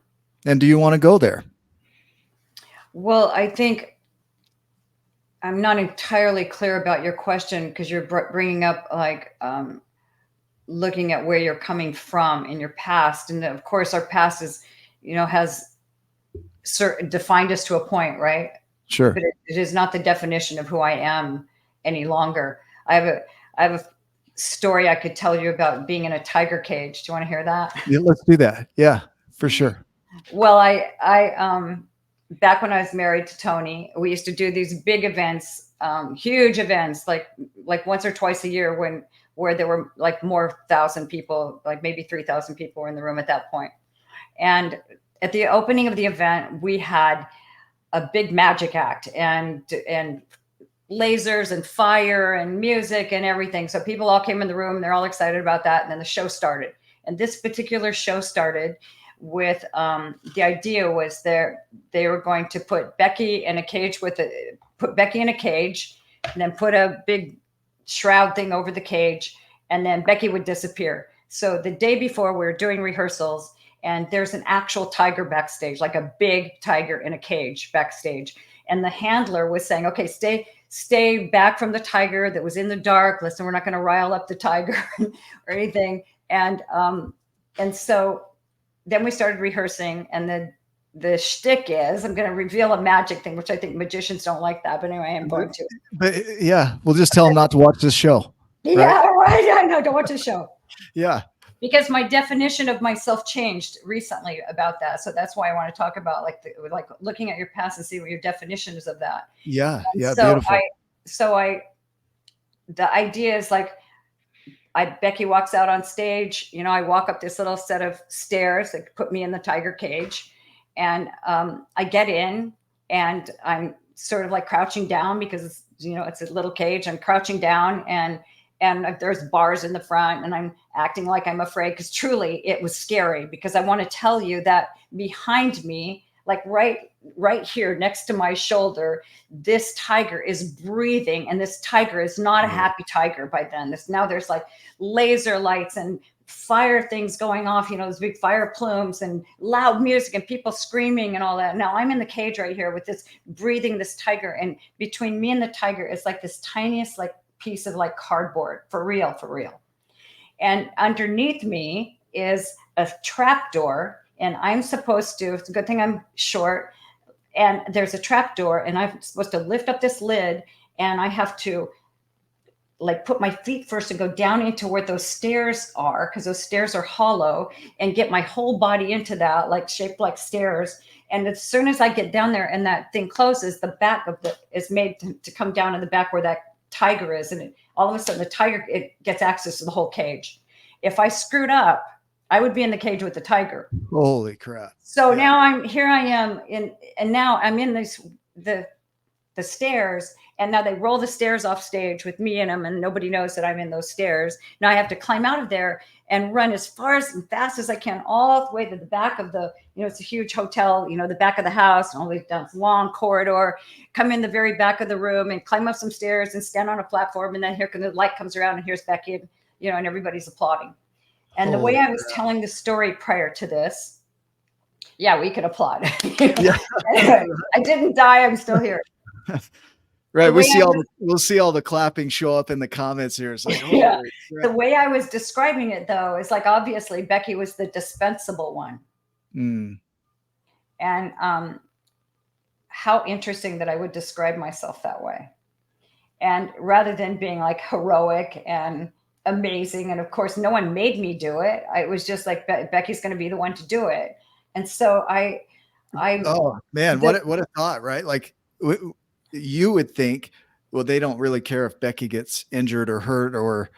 And do you want to go there? Well, I think I'm not entirely clear about your question, because you're bringing up looking at where you're coming from in your past. And of course, our past is, has defined us to a point, right? Sure. But it is not the definition of who I am any longer. I have a story I could tell you about being in a tiger cage. Do you want to hear that? Yeah, let's do that. Yeah, for sure. Well, I back when I was married to Tony, we used to do these big events, huge events, like once or twice a year, where there were like more 1,000 people, like maybe 3,000 people were in the room at that point. And at the opening of the event, we had a big magic act and lasers and fire and music and everything. So people all came in the room, they're all excited about that. And then the show started. And this particular show started with the idea was they were going to put Becky in a cage and then put a big shroud thing over the cage, and then Becky would disappear. So the day before, we were doing rehearsals, and there's an actual tiger backstage, like a big tiger in a cage backstage. And the handler was saying, okay, stay back from the tiger that was in the dark. Listen, we're not going to rile up the tiger or anything. And so then we started rehearsing, and the shtick is, I'm going to reveal a magic thing, which I think magicians don't like that, but anyway, I am going to. But yeah, we'll just tell them not to watch this show. Right? Yeah, right. I know, don't watch the show. Yeah. Because my definition of myself changed recently about that. So that's why I want to talk about like looking at your past and see what your definition is of that. Yeah. And yeah. So beautiful. the idea is like, Becky walks out on stage. I walk up this little set of stairs that put me in the tiger cage, and I get in, and I'm sort of like crouching down because it's a little cage. I'm crouching down, and there's bars in the front, and I'm acting like I'm afraid, because truly it was scary, because I want to tell you that behind me, like right here next to my shoulder, this tiger is breathing, and this tiger is not a happy tiger by then. Now there's like laser lights and fire things going off, those big fire plumes and loud music and people screaming and all that. Now I'm in the cage right here with this breathing, this tiger, and between me and the tiger is like this tiniest like piece of like cardboard, for real. And underneath me is a trap door, and I'm supposed to, it's a good thing I'm short, and there's a trap door, and I'm supposed to lift up this lid, and I have to like put my feet first and go down into where those stairs are, because those stairs are hollow, and get my whole body into that, like shaped like stairs. And as soon as I get down there and that thing closes, the back of is made to come down in the back where that tiger is, and all of a sudden the tiger, it gets access to the whole cage. If I screwed up, I would be in the cage with the tiger. Holy crap. So now I am and now I'm in the stairs, and now they roll the stairs off stage with me in them, and nobody knows that I'm in those stairs. Now I have to climb out of there and run as fast as I can, all the way to the back of it's a huge hotel, the back of the house, and all the way down this long corridor, come in the very back of the room and climb up some stairs and stand on a platform. And then the light comes around, and here's Becky, and everybody's applauding. And the way I was telling the story prior to this, we could applaud. Anyway, I didn't die. I'm still here. Right. We'll see all the clapping show up in the comments here. It's like, the way I was describing it, though, is like, obviously Becky was the dispensable one. And how interesting that I would describe myself that way. And rather than being like heroic and amazing, and of course no one made me do it, I was just like, Becky's going to be the one to do it. And so I oh man, what a thought, right? Like you would think, well, they don't really care if Becky gets injured or hurt or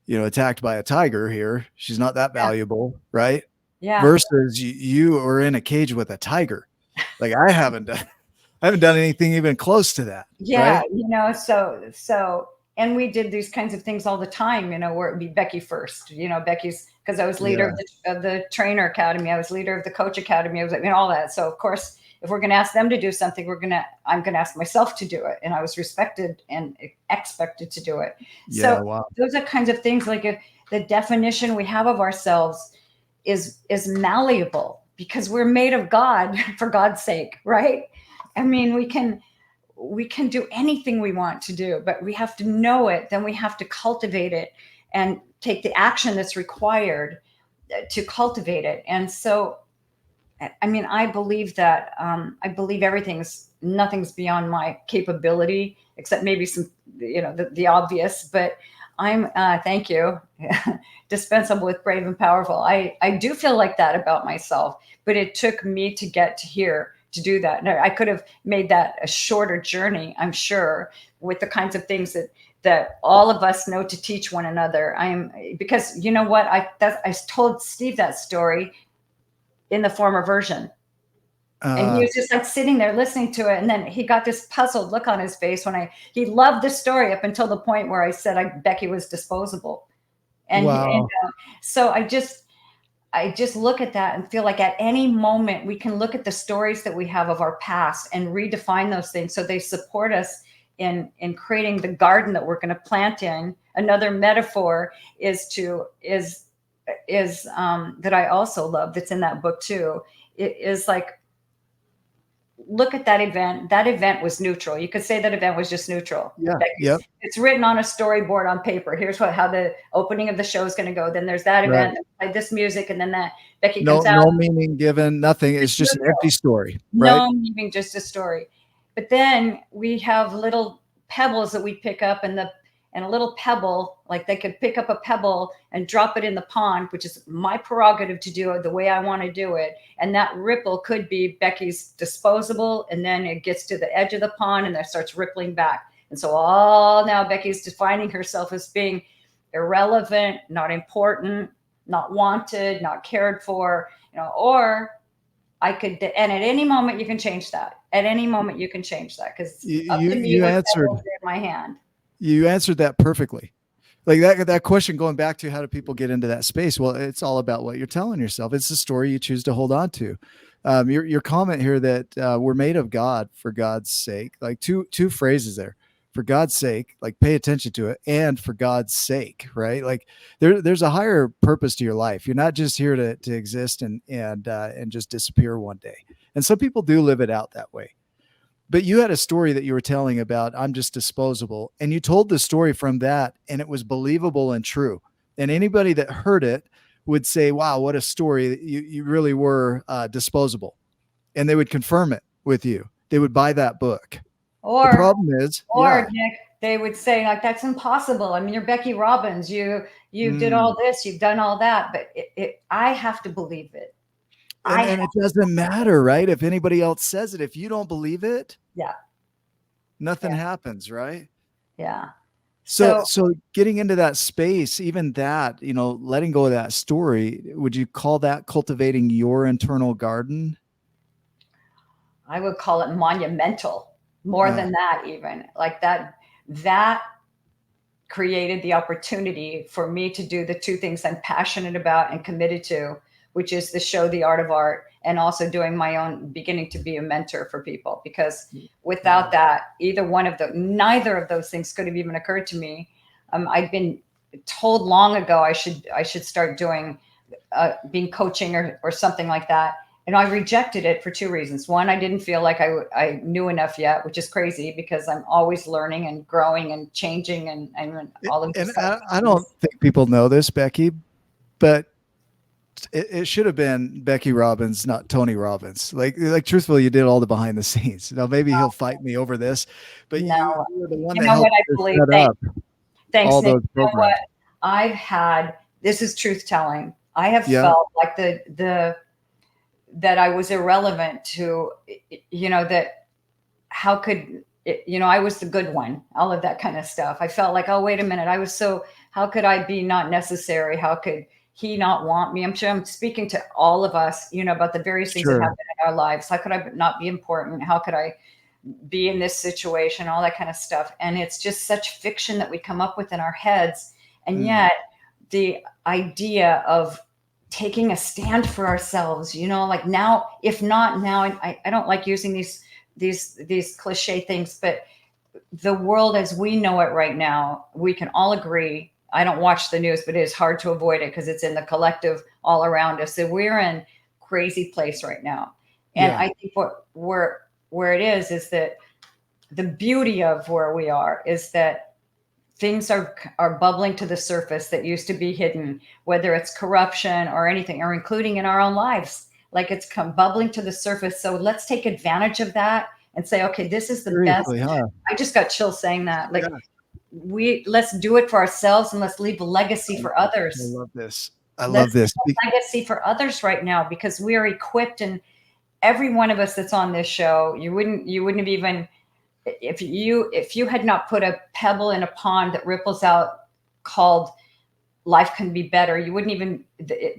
attacked by a tiger here. She's not that valuable, right? Yeah. Versus you are in a cage with a tiger. Like I haven't done anything even close to that. Yeah, right? So and we did these kinds of things all the time, where it'd be Becky first, Becky's, because I was leader of the trainer academy. I was leader of the coach academy. I was all that. So of course, if we're going to ask them to do something, I'm going to ask myself to do it. And I was respected and expected to do it. Those are kinds of things, like the definition we have of ourselves is malleable, because we're made of God, for God's sake, right? I mean, we can do anything we want to do, but we have to know it. Then we have to cultivate it and take the action that's required to cultivate it. And so, I mean, I believe that, I believe nothing's beyond my capability, except maybe some, the obvious, but I'm, thank you, dispensable with brave and powerful. I do feel like that about myself, but it took me to get to here to do that. And I could have made that a shorter journey, I'm sure, with the kinds of things that all of us know to teach one another. Because you know what, I told Steve that story in the former version. And he was just like sitting there listening to it. And then he got this puzzled look on his face when he loved the story up until the point where I said Becky was disposable. And, wow. So I just look at that and feel like at any moment we can look at the stories that we have of our past and redefine those things so they support us in creating the garden that we're going to plant in. Another metaphor is that I also love, that's in that book too. It is like, look at that event. That event was neutral. You could say that event was just neutral. Yeah. It's written on a storyboard on paper. Here's how the opening of the show is going to go. Then there's that event, like this music, and then that Becky comes out. No meaning given, nothing. It's just an empty story. No right? meaning, just a story. But then we have little pebbles that we pick up, and a little pebble, like they could pick up a pebble and drop it in the pond, which is my prerogative to do it the way I want to do it. And that ripple could be Becky's disposable, and then it gets to the edge of the pond and that starts rippling back. And so now Becky's defining herself as being irrelevant, not important, not wanted, not cared for, or I could, and at any moment you can change that. At any moment you can change that, because it's up to me You what answered in my hand. you answered that perfectly. Like that question, going back to how do people get into that space? Well, it's all about what you're telling yourself. It's the story you choose to hold on to. Your comment here that we're made of God for God's sake, like two phrases there. For God's sake, like pay attention to it, and for God's sake, right? Like there's a higher purpose to your life. You're not just here to exist and just disappear one day. And some people do live it out that way. But you had a story that you were telling about, I'm just disposable. And you told the story from that, and it was believable and true. And anybody that heard it would say, wow, what a story. You really were disposable. And they would confirm it with you. They would buy that book. The problem is, Nick, they would say, like, that's impossible. I mean, you're Becky Robbins. You did all this, you've done all that, but I have to believe it. And it doesn't matter, right? If anybody else says it, if you don't believe it, nothing happens, right? Yeah. So getting into that space, even that, letting go of that story, would you call that cultivating your internal garden? I would call it monumental, more than that, even. Like that created the opportunity for me to do the two things I'm passionate about and committed to, which is the show, The Art of Art, and also doing my own, beginning to be a mentor for people. Because without that, neither of those things could have even occurred to me. I've been told long ago I should start doing being coaching or something like that. And I rejected it for two reasons. One, I didn't feel like I knew enough yet, which is crazy because I'm always learning and growing and changing and all of this. And I don't think people know this, Becky, but it should have been Becky Robbins, not Tony Robbins. Like truthfully, you did all the behind the scenes. Now maybe he'll fight me over this, but you were the one that helped set up all those programs. I've had, this is truth telling. I have felt like that I was irrelevant to, that how could, I was the good one, all of that kind of stuff. I felt like, oh, wait a minute. How could I be not necessary? How could he not want me? I'm sure I'm speaking to all of us, about the various things that happen in our lives. How could I not be important? How could I be in this situation? All that kind of stuff. And it's just such fiction that we come up with in our heads. And yet the idea of taking a stand for ourselves, like now, if not now, I don't like using these cliche things, but the world as we know it right now, we can all agree. I don't watch the news, but it is hard to avoid it because it's in the collective all around us. So we're in crazy place right now. And I think where it is that the beauty of where we are is that things are bubbling to the surface that used to be hidden, whether it's corruption or anything, or including in our own lives. Like it's come bubbling to the surface. So let's take advantage of that and say, okay, this is the best. I just got chills saying that. Like let's do it for ourselves and let's leave a legacy for others. I love this. Let's leave a legacy for others right now, because we are equipped, and every one of us that's on this show, you wouldn't have even, if you had not put a pebble in a pond that ripples out called life can be better, you wouldn't even,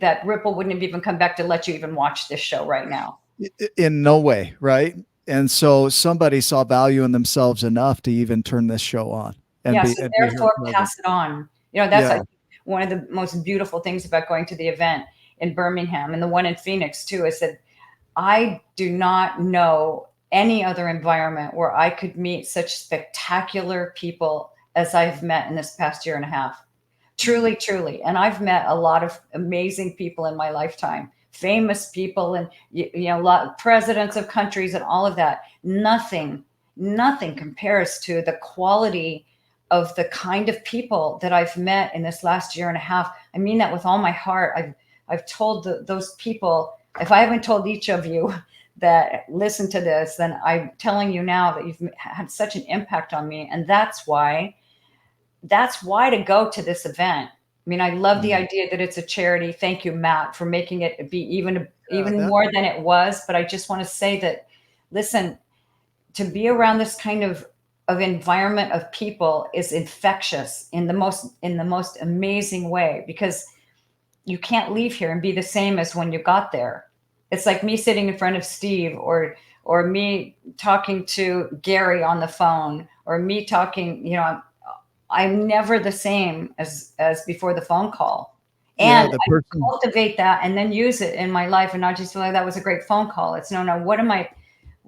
that ripple wouldn't have even come back to let you even watch this show right now. In no way. Right. And so somebody saw value in themselves enough to even turn this show on. So therefore pass it on. That's one of the most beautiful things about going to the event in Birmingham and the one in Phoenix too, is that I do not know any other environment where I could meet such spectacular people as I've met in this past year and a half. Truly, truly. And I've met a lot of amazing people in my lifetime, famous people, and a lot of presidents of countries and all of that. Nothing compares to the quality of the kind of people that I've met in this last year and a half. I mean that with all my heart. I've told those people, if I haven't told each of you that listen to this, then I'm telling you now that you've had such an impact on me. And that's why to go to this event. I mean, I love the idea that it's a charity. Thank you, Matt, for making it be even more than it was. But I just want to say that, listen, to be around this kind of environment of people is infectious in the most amazing way, because you can't leave here and be the same as when you got there. It's like me sitting in front of Steve, or me talking to Gary on the phone, or me talking, I'm never the same as before the phone call. And the I person. cultivate that and then use it in my life, and not just feel like that was a great phone call. It's no, what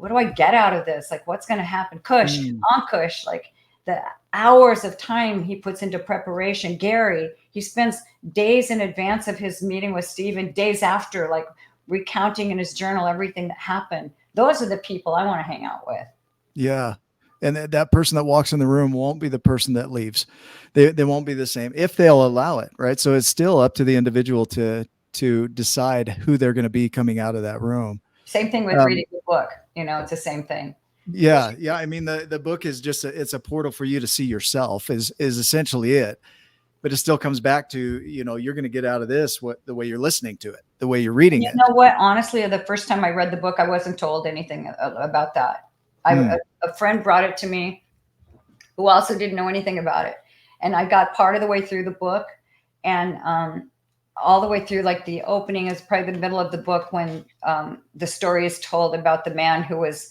do I get out of this? Like, what's going to happen? Kush, on Kush, like the hours of time he puts into preparation. Gary, he spends days in advance of his meeting with Steve and days after, like recounting in his journal everything that happened. Those are the people I want to hang out with. Yeah. And that person that walks in the room won't be the person that leaves. They won't be the same if they'll allow it. Right. So it's still up to the individual to decide who they're going to be coming out of that room. Same thing with reading the book. It's the same thing. Yeah. Yeah. I mean, the book is just, it's a portal for you to see yourself is essentially it. But it still comes back to, you're going to get out of this the way you're listening to it, the way you're reading it. You know what? Honestly, the first time I read the book, I wasn't told anything about that. A friend brought it to me who also didn't know anything about it. And I got part of the way through the book, and all the way through, like the opening is probably the middle of the book, when the story is told about the man who was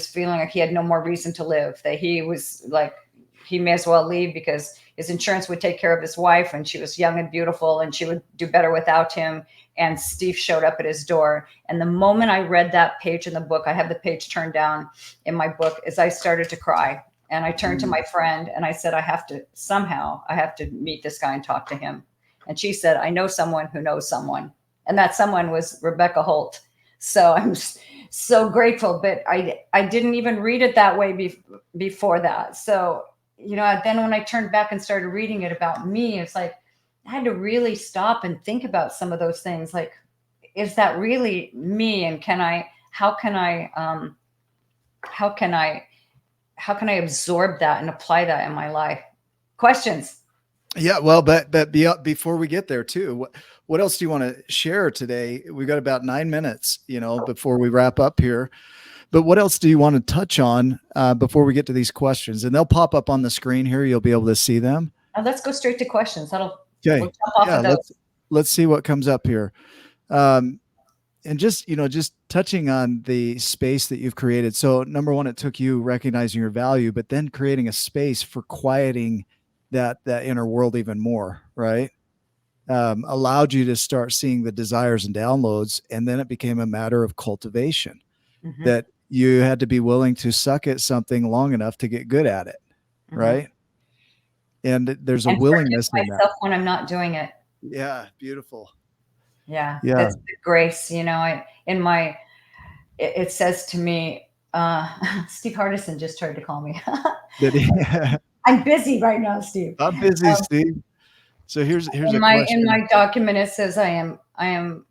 feeling like he had no more reason to live, that he was like, he may as well leave because his insurance would take care of his wife, and she was young and beautiful, and she would do better without him. And Steve showed up at his door. And the moment I read that page in the book, I have the page turned down in my book, is I started to cry. And I turned to my friend and I said, I have to meet this guy and talk to him. And she said, I know someone who knows someone. And that someone was Rebecca Holt. So I'm so grateful, but I didn't even read it that way before that. So, then when I turned back and started reading it about me, it's like, I had to really stop and think about some of those things. Like, is that really me? And how can I absorb that and apply that in my life? Questions? Yeah. Well, but before we get there too, what else do you want to share today? We've got about 9 minutes, before we wrap up here. But what else do you want to touch on before we get to these questions? And they'll pop up on the screen here. You'll be able to see them. Let's go straight to questions. Okay. We'll jump off of those. Let's see what comes up here. And just touching on the space that you've created. So number one, it took you recognizing your value, but then creating a space for quieting that inner world even more, right? Allowed you to start seeing the desires and downloads. And then it became a matter of cultivation, that you had to be willing to suck at something long enough to get good at it. Right. And there's a willingness in that when I'm not doing it. Yeah. Beautiful. Yeah. That's the grace, it says to me, Steve Hardison just tried to call me. I'm busy right now, Steve. I'm busy, Steve. So here's in a my question. In my document, it says, I am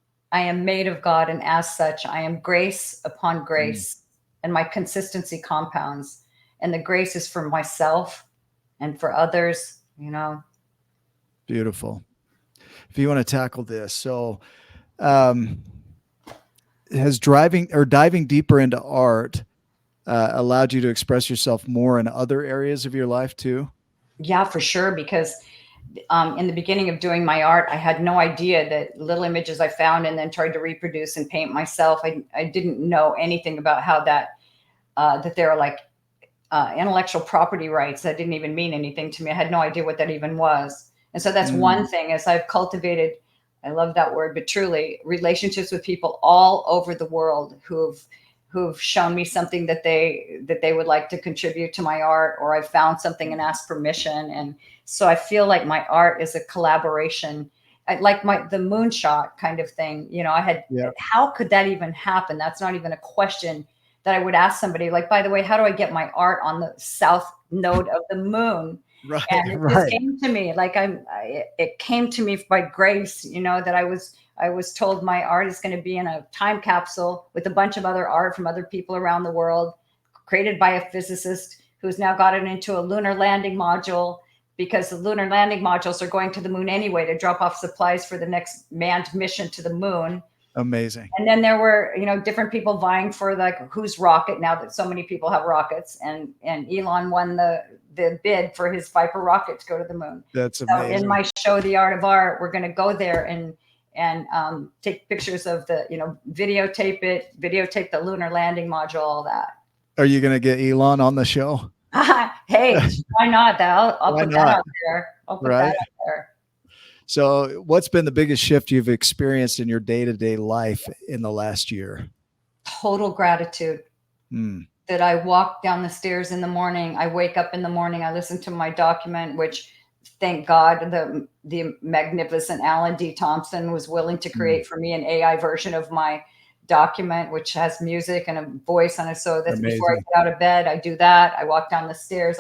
made of God, and as such, I am grace upon grace, and my consistency compounds. And the grace is for myself and for others, Beautiful. If you want to tackle this, so has diving deeper into art allowed you to express yourself more in other areas of your life too? Yeah, for sure. Because in the beginning of doing my art, I had no idea that little images I found and then tried to reproduce and paint myself. I didn't know anything about how that there are like intellectual property rights. That didn't even mean anything to me. I had no idea what that even was. And so that's one thing, as I've cultivated, I love that word, but truly relationships with people all over the world who've shown me something that they would like to contribute to my art, or I found something and asked permission. And so I feel like my art is a collaboration. Like the moonshot kind of thing. How could that even happen? That's not even a question that I would ask somebody. Like, by the way, how do I get my art on the south node of the moon? Right, and it just came to me, like it came to me by grace, that I was told my art is going to be in a time capsule with a bunch of other art from other people around the world, created by a physicist who's now got it into a lunar landing module, because the lunar landing modules are going to the moon anyway to drop off supplies for the next manned mission to the moon. Amazing. And then there were, different people vying for like whose rocket, now that so many people have rockets, and Elon won the bid for his Viper rocket to go to the moon. That's So amazing. in my show, The Art of Art, we're going to go there and take pictures of the, videotape the lunar landing module, all that. Are you going to get Elon on the show? Hey, why not? I'll Why put not? that out there. I'll put that out there. So what's been the biggest shift you've experienced in your day-to-day life in the last year? Total gratitude. That I walk down the stairs in the morning. I wake up in the morning. I listen to my document, which thank God the magnificent Alan D. Thompson was willing to create for me an AI version of my document, which has music and a voice on it. So that's amazing. Before I get out of bed, I do that. I walk down the stairs.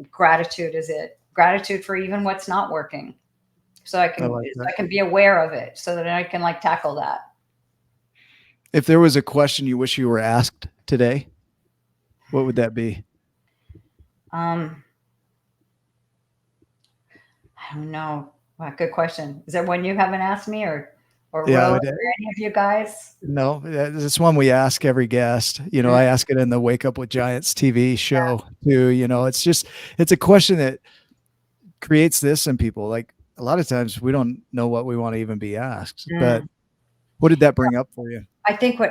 Gratitude is it. Gratitude for even what's not working. So I can be aware of it so that I can like tackle that. If there was a question you wish you were asked today, what would that be? I don't know. Wow, good question. Is there one you haven't asked me or yeah, Rose, or any of you guys? No, it's one we ask every guest. I ask it in the Wake Up with Giants TV show too. It's a question that creates this in people. Like a lot of times we don't know what we want to even be asked, but what did that bring up for you? I think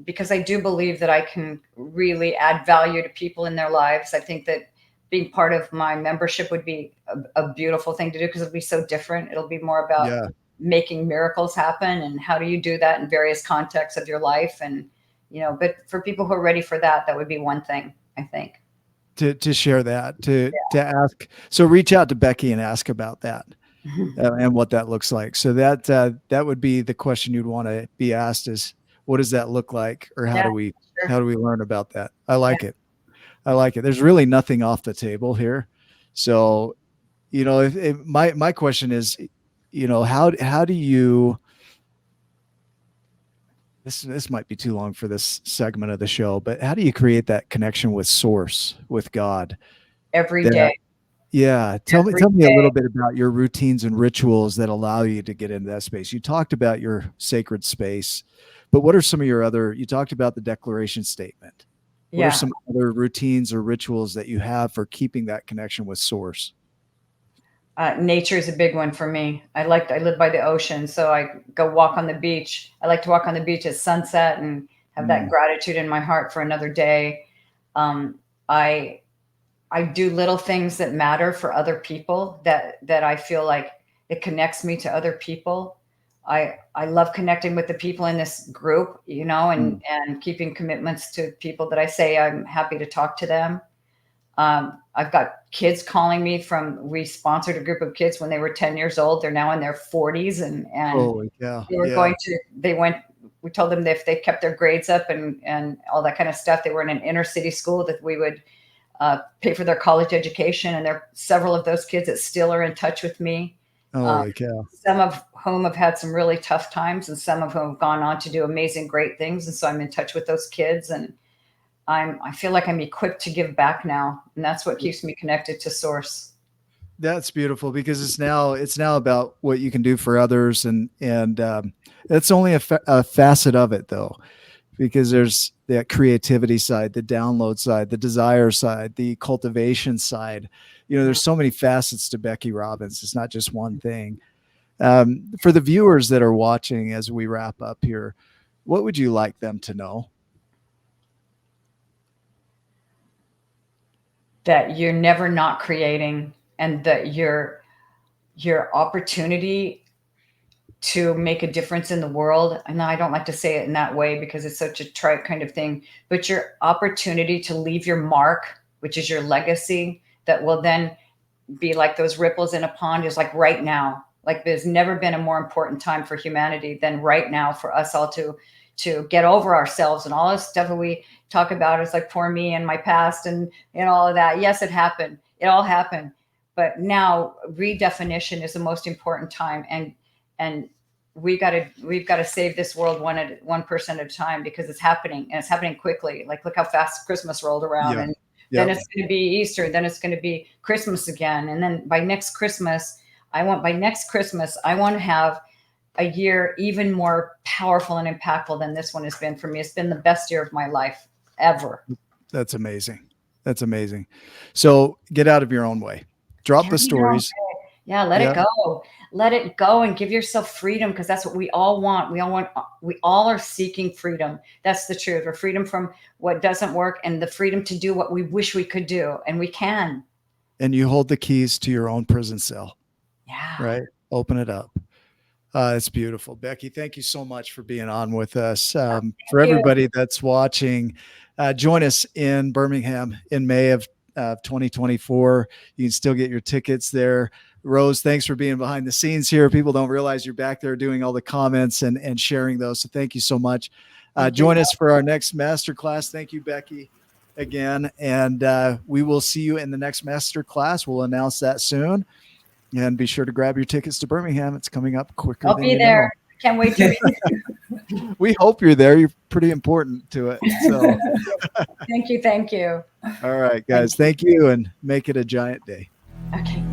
because I do believe that I can really add value to people in their lives. I think that being part of my membership would be a beautiful thing to do because it'll be so different. It'll be more about making miracles happen. And how do you do that in various contexts of your life? And, but for people who are ready for that, that would be one thing, I think. To share that, to ask. So reach out to Becky and ask about that. And what that looks like. So that would be the question you'd want to be asked is, what does that look like? Or how do we learn about that? I like it. There's really nothing off the table here. So, my question is, how do you, this might be too long for this segment of the show, but how do you create that connection with source, with God? Every day. Yeah. Tell me a little bit about your routines and rituals that allow you to get into that space. You talked about your sacred space, but what are some of your you talked about the declaration statement. What are some other routines or rituals that you have for keeping that connection with source? Nature is a big one for me. I live by the ocean, so I go walk on the beach. I like to walk on the beach at sunset and have that gratitude in my heart for another day. I do little things that matter for other people that I feel like it connects me to other people. I love connecting with the people in this group, and keeping commitments to people that I say I'm happy to talk to them. I've got kids calling me we sponsored a group of kids when they were 10 years old. They're now in their 40s and holy cow. We told them that if they kept their grades up and all that kind of stuff, they were in an inner city school, that we would pay for their college education. And there are several of those kids that still are in touch with me. Holy cow. Some of whom have had some really tough times and some of whom have gone on to do amazing, great things. And so I'm in touch with those kids and I feel like I'm equipped to give back now. And that's what keeps me connected to source. That's beautiful because it's now about what you can do for others. And that's only a facet of it though, because there's that creativity side, the download side, the desire side, the cultivation side. There's so many facets to Becky Robbins. It's not just one thing. For the viewers that are watching as we wrap up here, what would you like them to know? That you're never not creating, and that your opportunity to make a difference in the world. And I don't like to say it in that way because it's such a trite kind of thing, but your opportunity to leave your mark, which is your legacy, that will then be like those ripples in a pond, is like right now. Like there's never been a more important time for humanity than right now for us all to get over ourselves and all this stuff that we talk about is like poor me and my past and all of that. Yes, it happened. It all happened. But now redefinition is the most important time. And we've got to save this world one person at a time, because it's happening and it's happening quickly. Like, look how fast Christmas rolled around and then it's going to be Easter. Then it's going to be Christmas again. And then by next Christmas, I want to have a year even more powerful and impactful than this one has been for me. It's been the best year of my life ever. That's amazing. That's amazing. So get out of your own way. Drop the stories. Yeah, let it go. Let it go and give yourself freedom, because that's what we all want. We all are seeking freedom. That's the truth. Or freedom from what doesn't work, and the freedom to do what we wish we could do, and we can. And you hold the keys to your own prison cell. Yeah. Right? Open it up. It's beautiful. Becky, thank you so much for being on with us. For everybody that's watching, join us in Birmingham in May of 2024. You can still get your tickets there. Rose, thanks for being behind the scenes here. People don't realize you're back there doing all the comments and sharing those. So thank you so much. Join us for our next masterclass. Thank you, Becky, again. And we will see you in the next masterclass. We'll announce that soon. And be sure to grab your tickets to Birmingham. It's coming up quicker. I'll be there. Can't wait to be. We hope you're there. You're pretty important to it. So Thank you. All right, guys. Thank you, and make it a giant day. Okay.